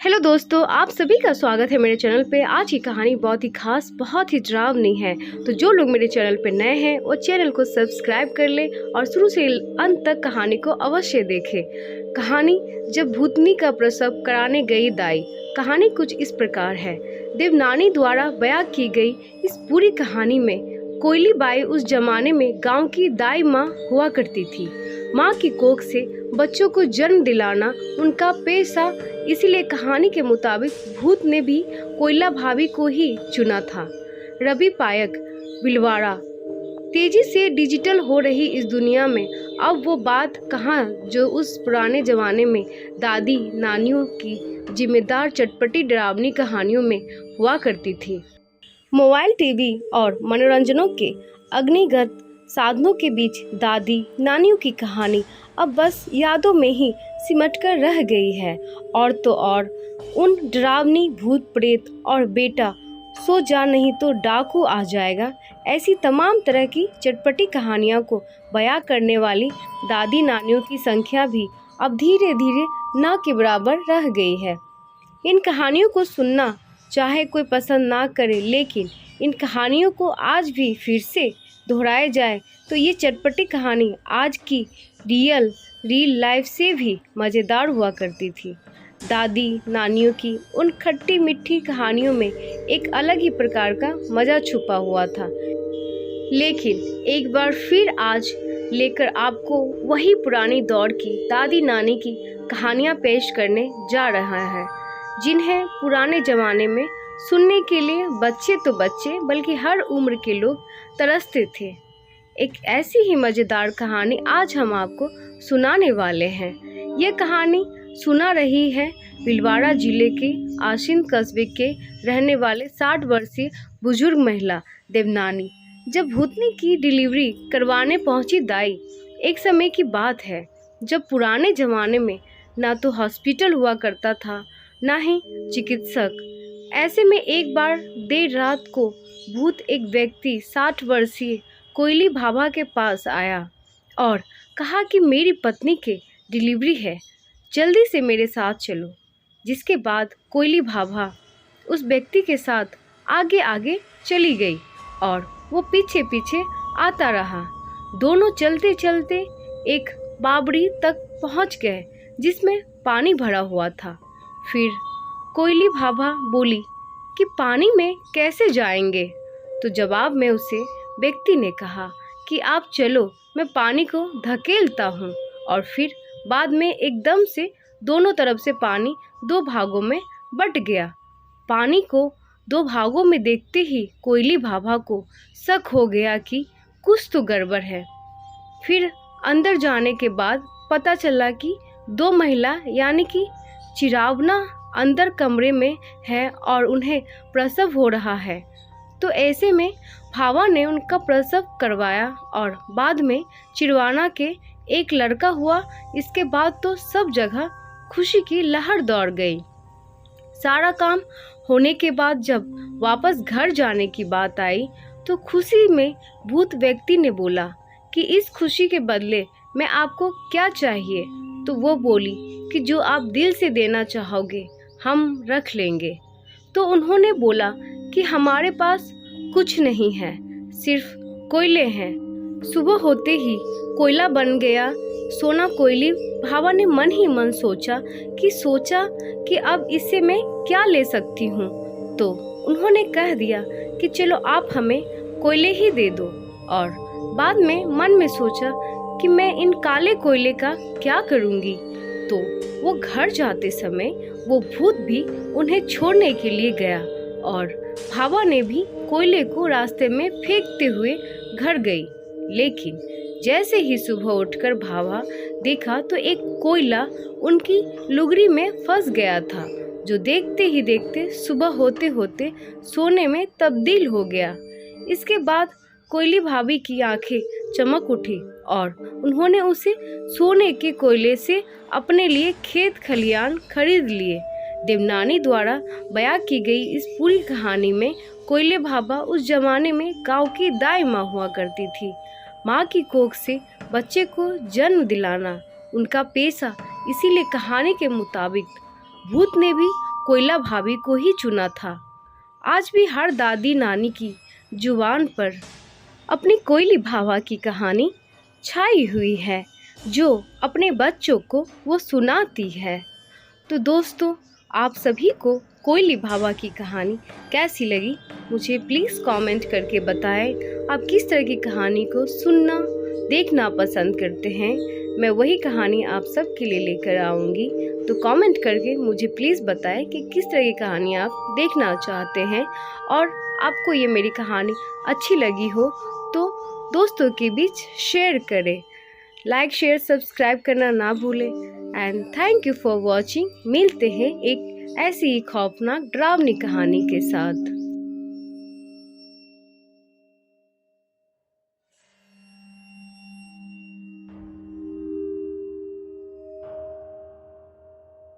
Hello दोस्तों, आप सभी का स्वागत है मेरे चैनल पे। आज की कहानी बहुत ही खास, बहुत ही डरावनी है। तो जो लोग मेरे चैनल पे नए हैं वो चैनल को सब्सक्राइब कर ले और शुरू से अंत तक कहानी को अवश्य देखें। कहानी जब भूतनी का प्रसव कराने गई दाई। कहानी कुछ इस प्रकार है। देवनानी द्वारा बयां की गई इस पूरी कहानी में कोयली बाई उस जमाने में गाँव की दाई माँ हुआ करती थी। माँ की कोख से बच्चों को जन्म दिलाना उनका पेशा, इसीलिए कहानी के मुताबिक भूत ने भी कोयला भाभी को ही चुना था। रवि पायक बिलवाड़ा। तेजी से डिजिटल हो रही इस दुनिया में अब वो बात कहाँ जो उस पुराने जमाने में दादी नानियों की जिम्मेदार चटपटी डरावनी कहानियों में हुआ करती थी। मोबाइल, टीवी और मनोरंजनों के अग्निगत साधनों के बीच दादी नानियों की कहानी अब बस यादों में ही सिमटकर रह गई है। और तो और उन डरावनी भूत प्रेत और बेटा सो जा नहीं तो डाकू आ जाएगा, ऐसी तमाम तरह की चटपटी कहानियों को बयां करने वाली दादी नानियों की संख्या भी अब धीरे धीरे न के बराबर रह गई है। इन कहानियों को सुनना चाहे कोई पसंद ना करे, लेकिन इन कहानियों को आज भी फिर से दोहराया जाए तो ये चटपटी कहानी आज की रियल लाइफ से भी मज़ेदार हुआ करती थी। दादी नानियों की उन खट्टी मीठी कहानियों में एक अलग ही प्रकार का मज़ा छुपा हुआ था। लेकिन एक बार फिर आज लेकर आपको वही पुरानी दौर की दादी नानी की कहानियाँ पेश करने जा रहा है, जिन्हें पुराने ज़माने में सुनने के लिए बच्चे तो बच्चे बल्कि हर उम्र के लोग तरसते थे। एक ऐसी ही मज़ेदार कहानी आज हम आपको सुनाने वाले हैं। यह कहानी सुना रही है भीलवाड़ा जिले के आशीन कस्बे के रहने वाले 60 वर्षीय बुजुर्ग महिला देवनानी। जब भूतनी की डिलीवरी करवाने पहुंची दाई, एक समय की बात है जब पुराने ज़माने में ना तो हॉस्पिटल हुआ करता था ना ही चिकित्सक। ऐसे में एक बार देर रात को भूत एक व्यक्ति 60 वर्षीय कोयली भाभा के पास आया और कहा कि मेरी पत्नी के डिलीवरी है, जल्दी से मेरे साथ चलो। जिसके बाद कोयली भाभा उस व्यक्ति के साथ आगे आगे चली गई और वो पीछे पीछे आता रहा। दोनों चलते चलते एक बावड़ी तक पहुंच गए जिसमें पानी भरा हुआ था। फिर कोयली भाभा बोली कि पानी में कैसे जाएंगे? तो जवाब में उसे व्यक्ति ने कहा कि आप चलो, मैं पानी को धकेलता हूँ। और फिर बाद में एकदम से दोनों तरफ से पानी 2 भागों में बट गया। पानी को 2 भागों में देखते ही कोयली भाभा को शक हो गया कि कुछ तो गड़बड़ है। फिर अंदर जाने के बाद पता चला कि 2 महिला यानी कि चिरावना अंदर कमरे में है और उन्हें प्रसव हो रहा है। तो ऐसे में भावा ने उनका प्रसव करवाया और बाद में चिरवाना के एक लड़का हुआ। इसके बाद तो सब जगह खुशी की लहर दौड़ गई। सारा काम होने के बाद जब वापस घर जाने की बात आई तो खुशी में भूत व्यक्ति ने बोला कि इस खुशी के बदले में आपको क्या चाहिए? तो वो बोली कि जो आप दिल से देना चाहोगे हम रख लेंगे। तो उन्होंने बोला कि हमारे पास कुछ नहीं है, सिर्फ कोयले हैं। सुबह होते ही कोयला बन गया सोना। कोयली भावा ने मन ही मन सोचा कि अब इससे मैं क्या ले सकती हूँ। तो उन्होंने कह दिया कि चलो आप हमें कोयले ही दे दो। और बाद में मन में सोचा कि मैं इन काले कोयले का क्या करूँगी। तो वो घर जाते समय वो भूत भी उन्हें छोड़ने के लिए गया और भावा ने भी कोयले को रास्ते में फेंकते हुए घर गई। लेकिन जैसे ही सुबह उठकर भावा देखा तो एक कोयला उनकी लुगड़ी में फंस गया था, जो देखते ही देखते सुबह होते होते सोने में तब्दील हो गया। इसके बाद कोयली भाभी की आंखें चमक उठी और उन्होंने उसे सोने के कोयले से अपने लिए खेत खलियान खरीद लिए। देवनानी द्वारा बयां की गई इस पूरी कहानी में कोयले भाभा उस जमाने में गांव की दाई माँ हुआ करती थी। माँ की कोख से बच्चे को जन्म दिलाना उनका पेशा, इसीलिए कहानी के मुताबिक भूत ने भी कोयला भाभी को ही चुना था। आज भी हर दादी नानी की जुबान पर अपनी कोयली भाभा की कहानी छाई हुई है, जो अपने बच्चों को वो सुनाती है। तो दोस्तों, आप सभी को कोयली भाभा की कहानी कैसी लगी, मुझे प्लीज़ कमेंट करके बताएं। आप किस तरह की कहानी को सुनना देखना पसंद करते हैं, मैं वही कहानी आप सबके लिए लेकर आऊँगी। तो कमेंट करके मुझे प्लीज़ बताएं कि किस तरह की कहानी आप देखना चाहते हैं, और आपको ये मेरी कहानी अच्छी लगी हो तो दोस्तों के बीच शेयर करें। लाइक शेयर सब्सक्राइब करना ना भूलें। And thank you for watching. मिलते हैं एक ऐसी ही खौफनाक डरावनी कहानी के साथ।